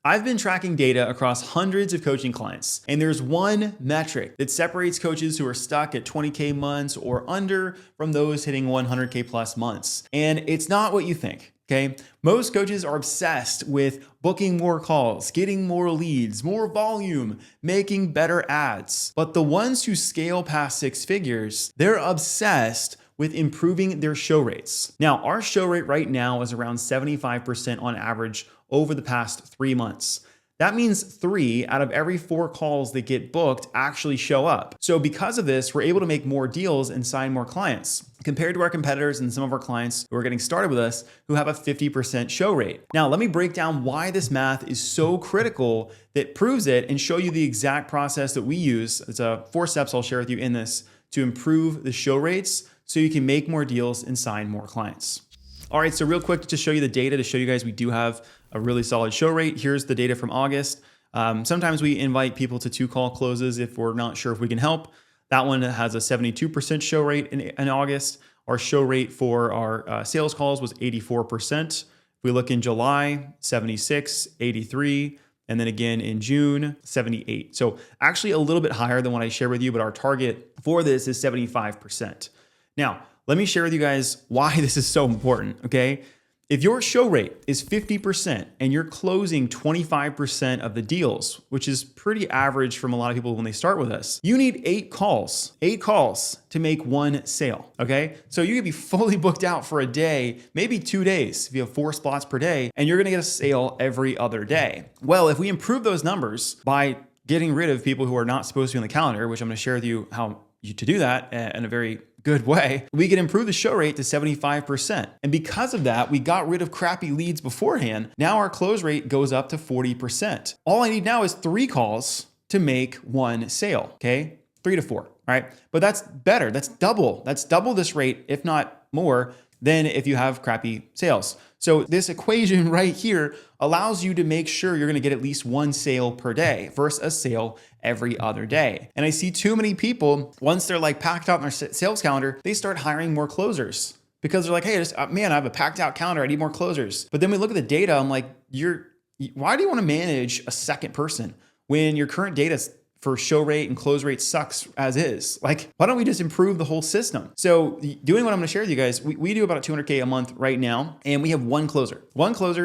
I've been tracking data across hundreds of coaching clients, and there's one metric that separates coaches who are stuck at 20K months or under from those hitting 100K plus months. And it's not what you think. Okay. Most coaches are obsessed with booking more calls, getting more leads, more volume, making better ads. But the ones who scale past 6 figures, they're obsessed with improving their show rates. Now, our show rate right now is around 75% on average over the past 3 months. That means 3 out of every 4 calls that get booked actually show up. So because of this, we're able to make more deals and sign more clients compared to our competitors and some of our clients who are getting started with us who have a 50% show rate. Now, let me break down why this math is so critical that proves it and show you the exact process that we use. It's 4 steps I'll share with you in this to improve the show rates so you can make more deals and sign more clients. All right, so real quick to show you the data to show you guys we do have a really solid show rate. Here's the data from August. Sometimes we invite people to 2 call closes if we're not sure if we can help. That one has a 72% show rate in August. Our show rate for our sales calls was 84%. If we look in July, 76, 83, and then again in June, 78. So actually a little bit higher than what I shared with you, but our target for this is 75%. Now, let me share with you guys why this is so important, okay? If your show rate is 50% and you're closing 25% of the deals, which is pretty average from a lot of people when they start with us, you need 8 calls to make 1 sale, okay? So you could be fully booked out for a day, maybe 2 days if you have 4 spots per day, and you're gonna get a sale every other day. Well, if we improve those numbers by getting rid of people who are not supposed to be on the calendar, which I'm gonna share with you how to do that in a very good way, we can improve the show rate to 75%. And because of that, we got rid of crappy leads beforehand. Now our close rate goes up to 40%. All I need now is 3 calls to make 1 sale, okay? 3 to 4, all right? But that's better, that's double this rate, if not more, than if you have crappy sales. So this equation right here allows you to make sure you're gonna get at least 1 sale per day versus a sale every other day. And I see too many people, once they're like packed out in their sales calendar, they start hiring more closers because they're like, hey, man, I have a packed out calendar, I need more closers. But then we look at the data, I'm like, why do you wanna manage a second person when your current data for show rate and close rate sucks as is? Like, why don't we just improve the whole system? So doing what I'm gonna share with you guys, we do about 200K a month right now, and we have 1 closer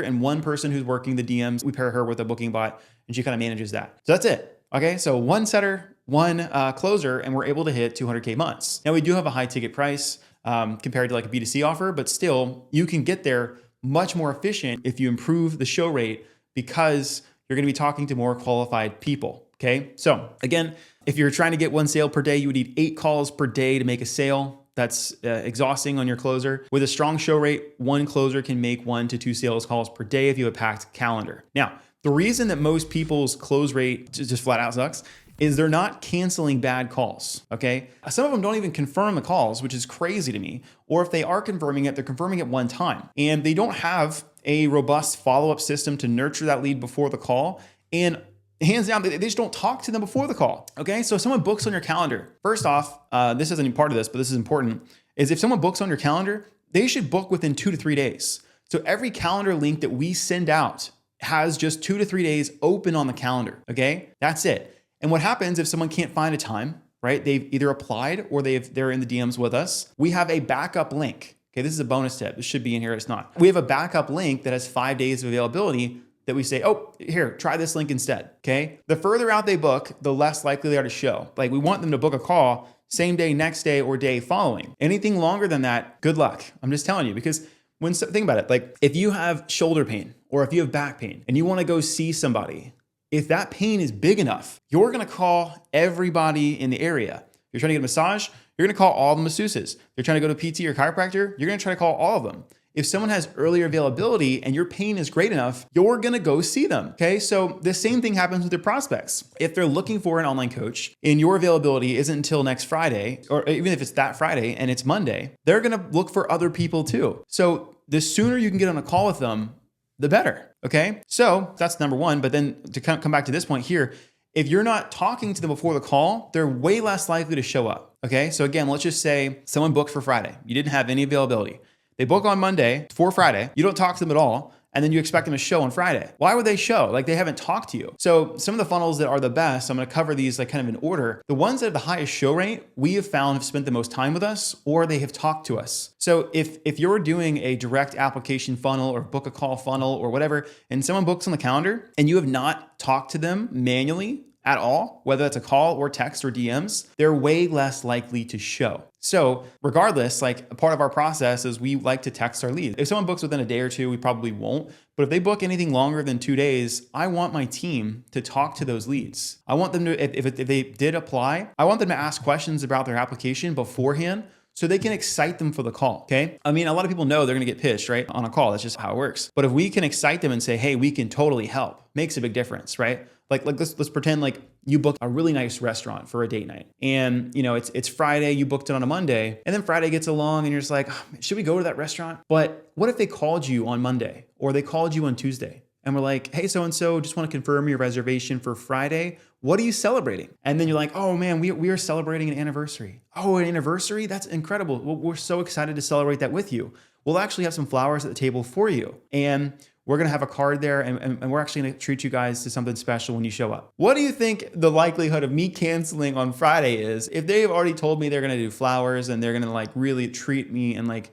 and 1 person who's working the DMs. We pair her with a booking bot and she kind of manages that. So that's it. Okay, so 1 setter, 1 closer, and we're able to hit 200K months. Now we do have a high ticket price compared to like a B2C offer, but still you can get there much more efficient if you improve the show rate because you're gonna be talking to more qualified people. Okay, so again, if you're trying to get 1 sale per day, you would need 8 calls per day to make a sale. That's exhausting on your closer. With a strong show rate, 1 closer can make 1 to 2 sales calls per day if you have a packed calendar. Now, the reason that most people's close rate just flat out sucks is they're not canceling bad calls, okay? Some of them don't even confirm the calls, which is crazy to me. Or if they are confirming it, they're confirming it 1 time. And they don't have a robust follow-up system to nurture that lead before the call. And hands down, they just don't talk to them before the call, okay? So if someone books on your calendar, first off, this isn't even part of this, but this is important, is if someone books on your calendar, they should book within 2 to 3 days. So every calendar link that we send out has just 2 to 3 days open on the calendar, okay? That's it. And what happens if someone can't find a time, right? They've either applied or they're in the DMs with us. We have a backup link. Okay, this is a bonus tip. This should be in here, it's not. We have a backup link that has 5 days of availability that we say, oh, here, try this link instead, okay? The further out they book, the less likely they are to show. Like we want them to book a call same day, next day, or day following. Anything longer than that, good luck. I'm just telling you, because think about it, like if you have shoulder pain or if you have back pain and you wanna go see somebody, if that pain is big enough, you're gonna call everybody in the area. You're trying to get a massage, you're gonna call all the masseuses. You're trying to go to PT or chiropractor, you're gonna try to call all of them. If someone has earlier availability and your pain is great enough, you're gonna go see them, okay? So the same thing happens with your prospects. If they're looking for an online coach and your availability isn't until next Friday, or even if it's that Friday and it's Monday, they're gonna look for other people too. So the sooner you can get on a call with them, the better, okay? So that's number 1, but then to come back to this point here, if you're not talking to them before the call, they're way less likely to show up, okay? So again, let's just say someone booked for Friday. You didn't have any availability. They book on Monday for Friday. You don't talk to them at all. and then you expect them to show on Friday. Why would they show? Like they haven't talked to you. So some of the funnels that are the best, I'm going to cover these like kind of in order. The ones that have the highest show rate, we have found have spent the most time with us, or they have talked to us. So if you're doing a direct application funnel or book a call funnel or whatever, and someone books on the calendar and you have not talked to them manually at all, whether that's a call or text or DMs, they're way less likely to show. So regardless, like a part of our process is we like to text our leads. If someone books within a day or two, we probably won't. But if they book anything longer than 2 days, I want my team to talk to those leads. I want them to, if they did apply, I want them to ask questions about their application beforehand so they can excite them for the call, okay? I mean, a lot of people know they're gonna get pitched, right, on a call. That's just how it works. But if we can excite them and say, hey, we can totally help, makes a big difference, right? Like let's pretend like you booked a really nice restaurant for a date night, and it's Friday, you booked it on a Monday, and then Friday gets along and you're just like, oh, should we go to that restaurant? But what if they called you on Monday or they called you on Tuesday and we're like, hey, so-and-so, just want to confirm your reservation for Friday. What are you celebrating? And then you're like, oh man, we are celebrating an anniversary. Oh, an anniversary? That's incredible. Well, we're so excited to celebrate that with you. We'll actually have some flowers at the table for you. And we're going to have a card there, and we're actually going to treat you guys to something special when you show up. What do you think the likelihood of me canceling on Friday is if they've already told me they're going to do flowers and they're going to like really treat me and like,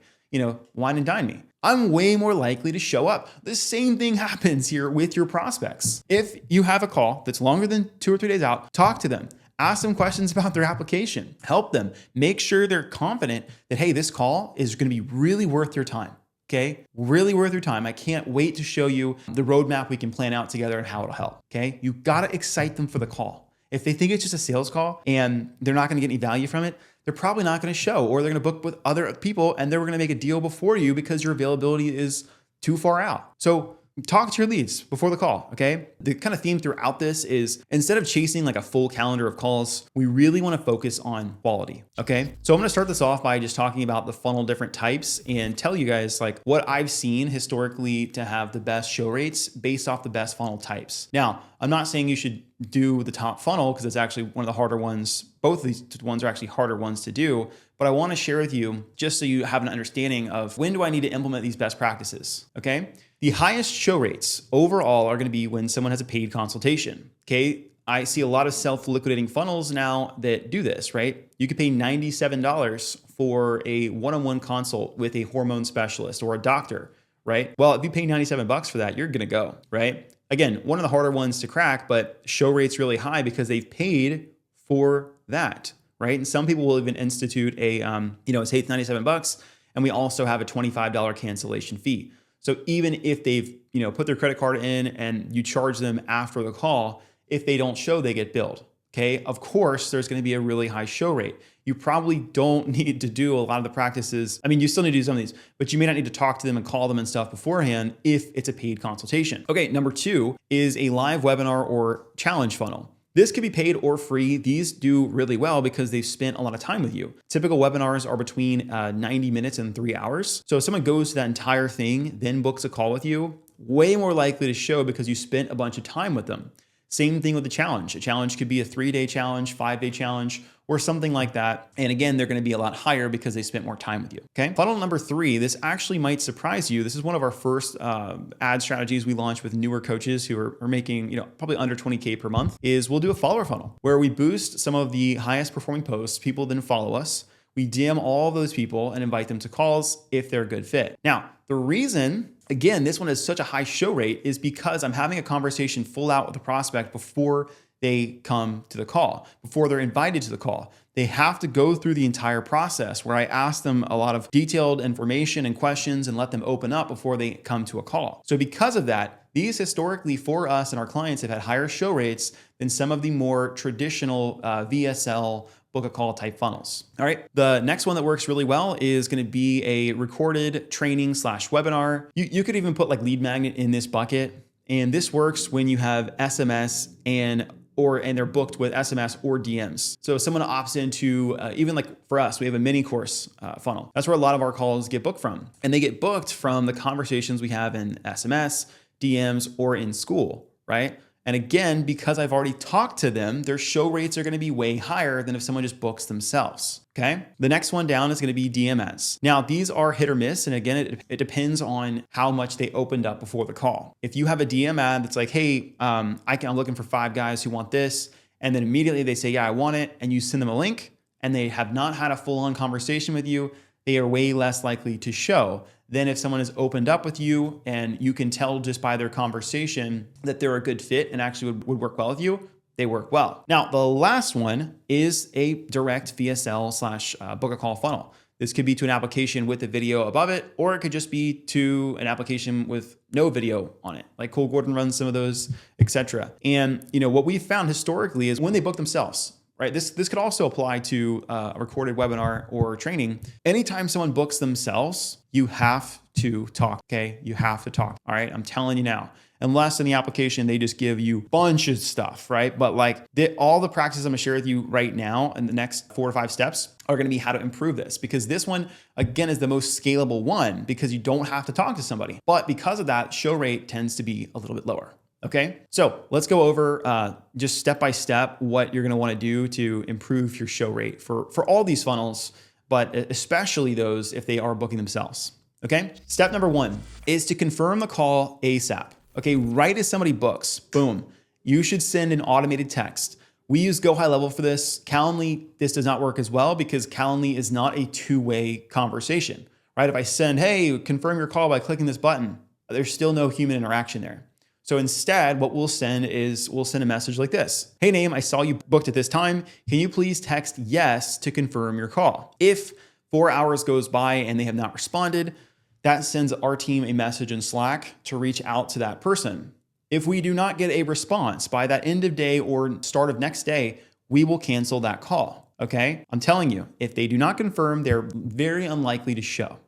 wine and dine me? I'm way more likely to show up. The same thing happens here with your prospects. If you have a call that's longer than 2 or 3 days out, talk to them. Ask them questions about their application. Help them. Make sure they're confident that, hey, this call is going to be really worth your time. Okay, really worth your time. I can't wait to show you the roadmap we can plan out together and how it'll help. Okay, you gotta excite them for the call. If they think it's just a sales call and they're not gonna get any value from it, they're probably not gonna show, or they're gonna book with other people and they're gonna make a deal before you because your availability is too far out. So talk to your leads before the call, okay? The kind of theme throughout this is instead of chasing like a full calendar of calls, we really want to focus on quality, okay? So I'm going to start this off by just talking about the funnel different types and tell you guys like what I've seen historically to have the best show rates based off the best funnel types. Now, I'm not saying you should do the top funnel because it's actually one of the harder ones. Both of these ones are actually harder ones to do, but I want to share with you just so you have an understanding of when do I need to implement these best practices, okay? The highest show rates overall are going to be when someone has a paid consultation, okay? I see a lot of self-liquidating funnels now that do this, right? You could pay $97 for a one-on-one consult with a hormone specialist or a doctor, right? Well, if you pay $97 for that, you're going to go, right? Again, one of the harder ones to crack, but show rate's really high because they've paid for that, right? And some people will even institute a, it's $97, and we also have a $25 cancellation fee. So even if they've, put their credit card in and you charge them after the call, if they don't show, they get billed. Okay. Of course, there's going to be a really high show rate. You probably don't need to do a lot of the practices. I mean, you still need to do some of these, but you may not need to talk to them and call them and stuff beforehand if it's a paid consultation. Okay. Number 2 is a live webinar or challenge funnel. This could be paid or free. These do really well because they've spent a lot of time with you. Typical webinars are between 90 minutes and 3 hours. So if someone goes to that entire thing, then books a call with you, way more likely to show because you spent a bunch of time with them. Same thing with the challenge. A challenge could be a 3-day challenge, 5-day challenge, or something like that. And again, they're going to be a lot higher because they spent more time with you. Okay. Funnel number 3, this actually might surprise you. This is one of our first ad strategies we launched with newer coaches who are making, probably under 20K per month, is we'll do a follower funnel where we boost some of the highest performing posts. People then follow us. We DM all of those people and invite them to calls if they're a good fit. Now, the reason, again, this one has such a high show rate is because I'm having a conversation full out with the prospect before they come to the call, before they're invited to the call. They have to go through the entire process where I ask them a lot of detailed information and questions and let them open up before they come to a call. So because of that, these historically for us and our clients have had higher show rates than some of the more traditional VSL book a call type funnels. All right. The next one that works really well is going to be a recorded training / webinar. You could even put like lead magnet in this bucket. And this works when you have SMS and they're booked with SMS or DMs. So if someone opts into, even like for us, we have a mini course funnel. That's where a lot of our calls get booked from. And they get booked from the conversations we have in SMS, DMs, or in school, right? And again, because I've already talked to them, their show rates are going to be way higher than if someone just books themselves. Okay. The next one down is going to be DM ads. Now, these are hit or miss. And again, it depends on how much they opened up before the call. If you have a DM ad that's like, hey, I'm looking for 5 guys who want this. And then immediately they say, yeah, I want it. And you send them a link and they have not had a full-on conversation with you, they are way less likely to show than if someone has opened up with you and you can tell just by their conversation that they're a good fit and actually would work well with you. They work well. Now, the last one is a direct VSL / book a call funnel. This could be to an application with a video above it, or it could just be to an application with no video on it. Like Cole Gordon runs some of those, etc. And what we've found historically is when they book themselves, right? This could also apply to a recorded webinar or training. Anytime someone books themselves, you have to talk, okay? You have to talk, all right? I'm telling you now. Unless in the application, they just give you a bunch of stuff, right? But like all the practices I'm gonna share with you right now in the next 4 to 5 steps are gonna be how to improve this, because this one, again, is the most scalable one because you don't have to talk to somebody. But because of that, show rate tends to be a little bit lower. Okay, so let's go over just step by step what you're gonna wanna do to improve your show rate for all these funnels, but especially those if they are booking themselves. Okay, step number 1 is to confirm the call ASAP. Okay, right as somebody books, boom, you should send an automated text. We use Go High Level for this. Calendly, this does not work as well because Calendly is not a two-way conversation, right? If I send, hey, confirm your call by clicking this button, there's still no human interaction there. So instead, what we'll send is we'll send a message like this. Hey, Name, I saw you booked at this time. Can you please text yes to confirm your call? If 4 hours goes by and they have not responded, that sends our team a message in Slack to reach out to that person. If we do not get a response by that end of day or start of next day, we will cancel that call, okay? I'm telling you, if they do not confirm, they're very unlikely to show,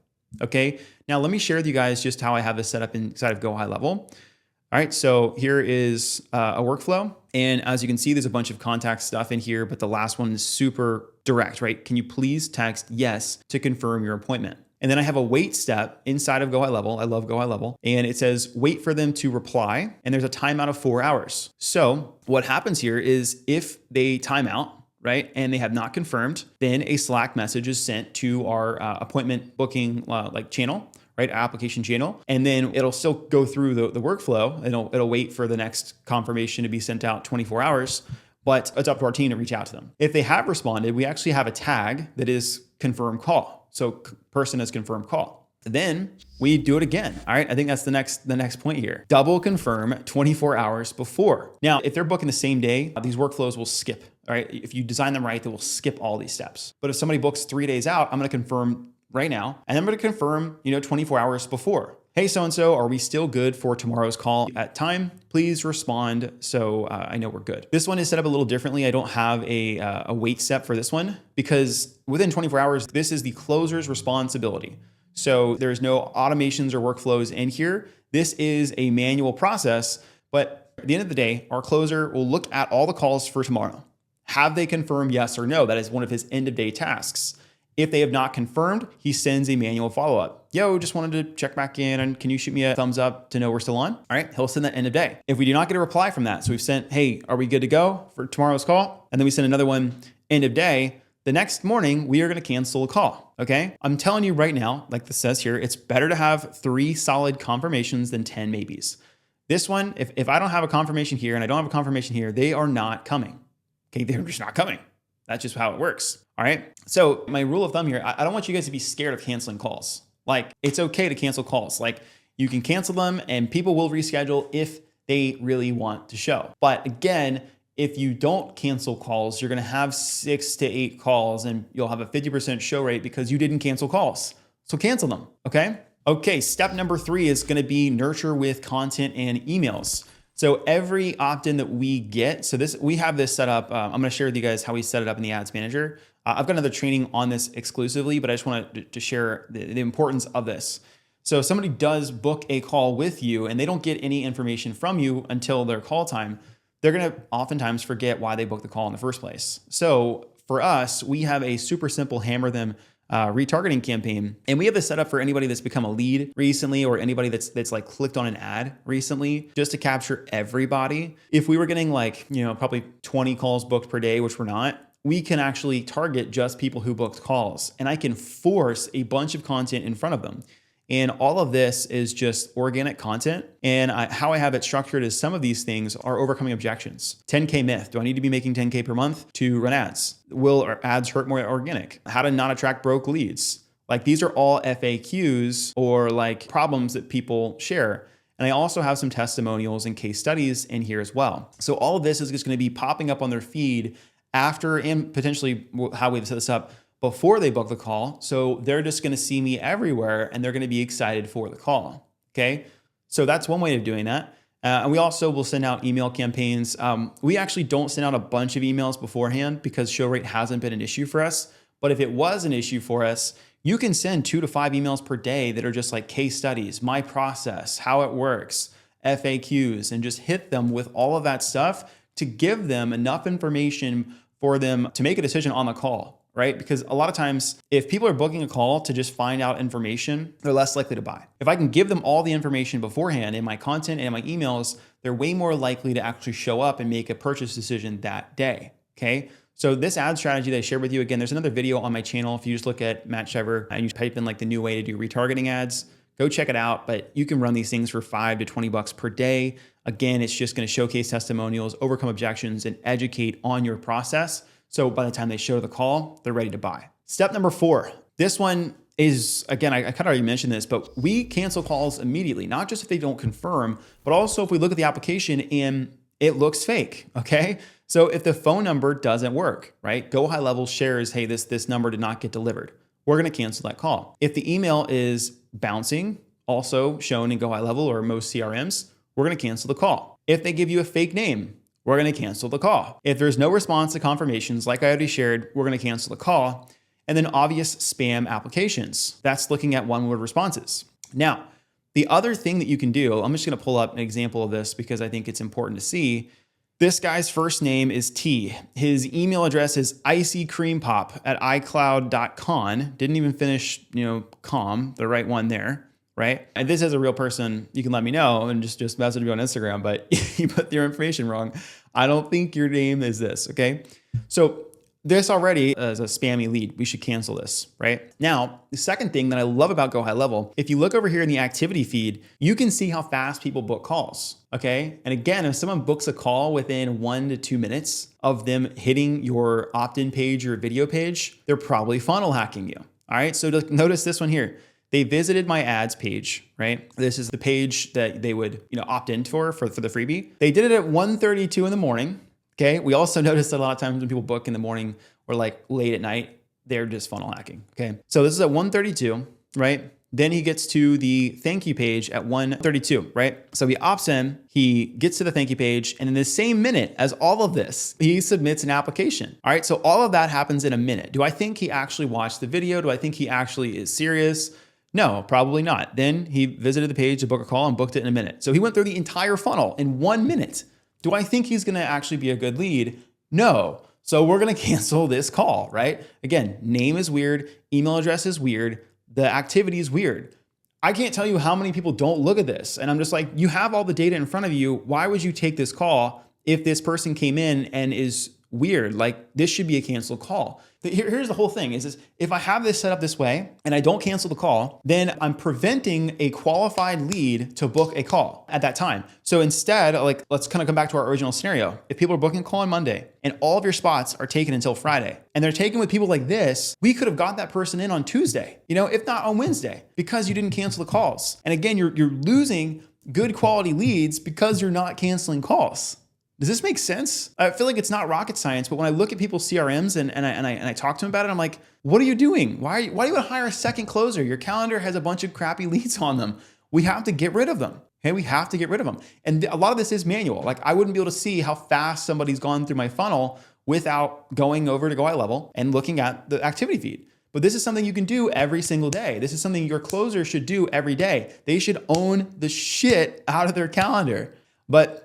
okay? Now, let me share with you guys just how I have this set up inside of Go High Level. All right, so here is a workflow. And as you can see, there's a bunch of contact stuff in here, but the last one is super direct, right? Can you please text yes to confirm your appointment? And then I have a wait step inside of Go High Level. I love Go High Level. And it says, wait for them to reply. And there's a timeout of 4 hours. So what happens here is if they time out, right, and they have not confirmed, then a Slack message is sent to our appointment booking channel, right, application channel. And then it'll still go through the workflow. It'll wait for the next confirmation to be sent out 24 hours, but it's up to our team to reach out to them. If they have responded, we actually have a tag that is confirm call. So person has confirmed call. Then we do it again. All right. I think that's the next point here. Double confirm 24 hours before. Now, if they're booking the same day, these workflows will skip. All right. If you design them right, they will skip all these steps. But if somebody books 3 days out, I'm going to confirm right now. And I'm going to confirm, 24 hours before. Hey, so-and-so, are we still good for tomorrow's call at time? Please respond so I know we're good. This one is set up a little differently. I don't have a wait step for this one because within 24 hours, this is the closer's responsibility. So there's no automations or workflows in here. This is a manual process, but at the end of the day, our closer will look at all the calls for tomorrow. Have they confirmed yes or no? That is one of his end of day tasks. If they have not confirmed, he sends a manual follow-up. Yo, just wanted to check back in and can you shoot me a thumbs up to know we're still on? All right, he'll send that end of day. If we do not get a reply from that, so we've sent, hey, are we good to go for tomorrow's call? And then we send another one end of day. The next morning, we are gonna cancel a call, okay? I'm telling you right now, like this says here, it's better to have 3 solid confirmations than 10 maybes. This one, if I don't have a confirmation here and I don't have a confirmation here, they are not coming, okay? They're just not coming. That's just how it works. All right. So my rule of thumb here, I don't want you guys to be scared of canceling calls. Like it's okay to cancel calls. Like you can cancel them and people will reschedule if they really want to show. But again, if you don't cancel calls, you're going to have 6 to 8 calls and you'll have a 50% show rate because you didn't cancel calls. So cancel them. Okay. Okay. Step number 3 is going to be nurture with content and emails. So every opt-in that we get, we have this set up. I'm going to share with you guys how we set it up in the Ads Manager. I've got another training on this exclusively, but I just wanted to share the importance of this. So if somebody does book a call with you and they don't get any information from you until their call time, they're going to oftentimes forget why they booked the call in the first place. So for us, we have a super simple hammer them retargeting campaign. And we have this set up for anybody that's become a lead recently or anybody that's like clicked on an ad recently, just to capture everybody. If we were getting like, probably 20 calls booked per day, which we're not, we can actually target just people who booked calls. And I can force a bunch of content in front of them. And all of this is just organic content. And how I have it structured is some of these things are overcoming objections. 10K myth. Do I need to be making 10K per month to run ads? Will ads hurt more organic? How to not attract broke leads? Like these are all FAQs or like problems that people share. And I also have some testimonials and case studies in here as well. So all of this is just going to be popping up on their feed after, and potentially how we've set this up, before they book the call. So they're just going to see me everywhere and they're going to be excited for the call. Okay. So that's one way of doing that. And we also will send out email campaigns. We actually don't send out a bunch of emails beforehand because show rate hasn't been an issue for us. But if it was an issue for us, you can send 2 to 5 emails per day that are just like case studies, my process, how it works, FAQs, and just hit them with all of that stuff to give them enough information for them to make a decision on the call. Right? Because a lot of times, if people are booking a call to just find out information, they're less likely to buy. If I can give them all the information beforehand in my content and my emails, they're way more likely to actually show up and make a purchase decision that day. Okay. So this ad strategy that I shared with you, again, there's another video on my channel. If you just look at Matt Shiver and you type in like the new way to do retargeting ads, go check it out. But you can run these things for $5 to $20 per day. Again, it's just going to showcase testimonials, overcome objections, and educate on your process. So by the time they show the call, they're ready to buy. Step number 4. This one is, again, I kind of already mentioned this, but we cancel calls immediately, not just if they don't confirm, but also if we look at the application and it looks fake, okay? So if the phone number doesn't work, right? Go High Level shares, hey, this number did not get delivered. We're gonna cancel that call. If the email is bouncing, also shown in Go High Level or most CRMs, we're gonna cancel the call. If they give you a fake name, we're going to cancel the call. If there's no response to confirmations, like I already shared, we're going to cancel the call. And then obvious spam applications. That's looking at one-word responses. Now, the other thing that you can do, I'm just going to pull up an example of this because I think it's important to see. This guy's first name is T. His email address is icycreampop@icloud.com. Didn't even finish, com, the right one there. Right? And this is a real person. You can let me know and just message me on Instagram, but you put your information wrong. I don't think your name is this. Okay. So this already is a spammy lead. We should cancel this, right? Now, the second thing that I love about Go High Level, if you look over here in the activity feed, you can see how fast people book calls. Okay. And again, if someone books a call within 1 to 2 minutes of them hitting your opt-in page or video page, they're probably funnel hacking you. All right. So notice this one here. They visited my ads page, right? This is the page that they would, opt in for the freebie. They did it at 1:32 in the morning. Okay. We also noticed that a lot of times when people book in the morning or like late at night, they're just funnel hacking. Okay. So this is at 1:32, right? Then he gets to the thank you page at 1:32, right? So he opts in, he gets to the thank you page, and in the same minute as all of this, he submits an application. All right. So all of that happens in a minute. Do I think he actually watched the video? Do I think he actually is serious? No, probably not. Then he visited the page to book a call and booked it in a minute. So he went through the entire funnel in 1 minute. Do I think he's going to actually be a good lead? No. So we're going to cancel this call, right? Again, name is weird. Email address is weird. The activity is weird. I can't tell you how many people don't look at this. And I'm just like, you have all the data in front of you. Why would you take this call if this person came in and is weird? Like this should be a canceled call. Here's the whole thing is if I have this set up this way and I don't cancel the call, then I'm preventing a qualified lead to book a call at that time. So instead, like, let's kind of come back to our original scenario. If people are booking a call on Monday and all of your spots are taken until Friday and they're taken with people like this, we could have got that person in on Tuesday, if not on Wednesday, because you didn't cancel the calls. And again, you're losing good quality leads because you're not canceling calls. Does this make sense? I feel like it's not rocket science, but when I look at people's CRMs and I talk to them about it, I'm like, what are you doing? Why do you want to hire a second closer? Your calendar has a bunch of crappy leads on them. We have to get rid of them. Okay, we have to get rid of them. And a lot of this is manual. Like I wouldn't be able to see how fast somebody's gone through my funnel without going over to Go High Level and looking at the activity feed. But this is something you can do every single day. This is something your closer should do every day. They should own the shit out of their calendar. But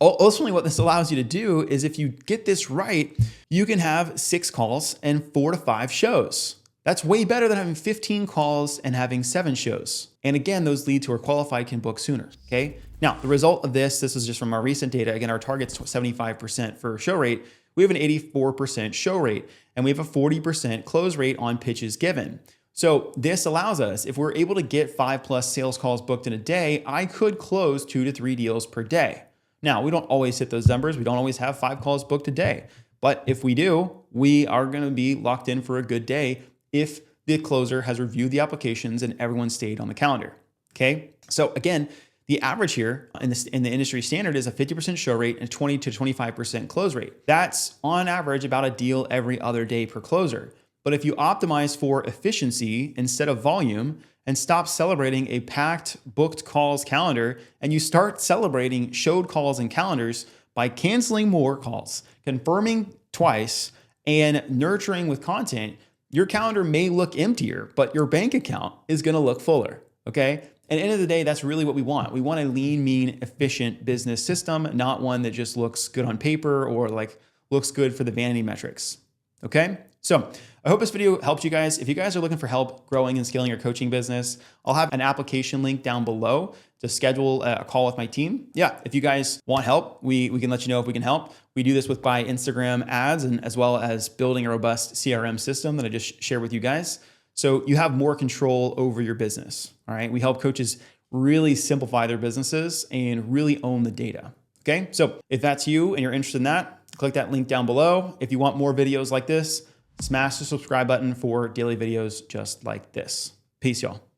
ultimately, what this allows you to do is if you get this right, you can have 6 calls and 4 to 5 shows. That's way better than having 15 calls and having 7 shows. And again, those leads who are qualified can book sooner, okay? Now, the result of this is just from our recent data. Again, our target's 75% for show rate. We have an 84% show rate, and we have a 40% close rate on pitches given. So this allows us, if we're able to get 5+ sales calls booked in a day, I could close 2 to 3 deals per day. Now, we don't always hit those numbers. We don't always have 5 calls booked a day. But if we do, we are going to be locked in for a good day if the closer has reviewed the applications and everyone stayed on the calendar. Okay. So again, the average here in the industry standard is a 50% show rate and 20 to 25% close rate. That's on average about a deal every other day per closer. But if you optimize for efficiency instead of volume and stop celebrating a packed booked calls calendar and you start celebrating showed calls and calendars by canceling more calls, confirming twice, and nurturing with content, your calendar may look emptier, but your bank account is going to look fuller. Okay. And at the end of the day, that's really what we want. We want a lean, mean, efficient business system, not one that just looks good on paper or like looks good for the vanity metrics. Okay. So I hope this video helped you guys. If you guys are looking for help growing and scaling your coaching business, I'll have an application link down below to schedule a call with my team. Yeah, if you guys want help, we can let you know if we can help. We do this by Instagram ads and as well as building a robust CRM system that I just shared with you guys. So you have more control over your business. All right. We help coaches really simplify their businesses and really own the data. Okay. So if that's you and you're interested in that, click that link down below. If you want more videos like this, smash the subscribe button for daily videos just like this. Peace, y'all.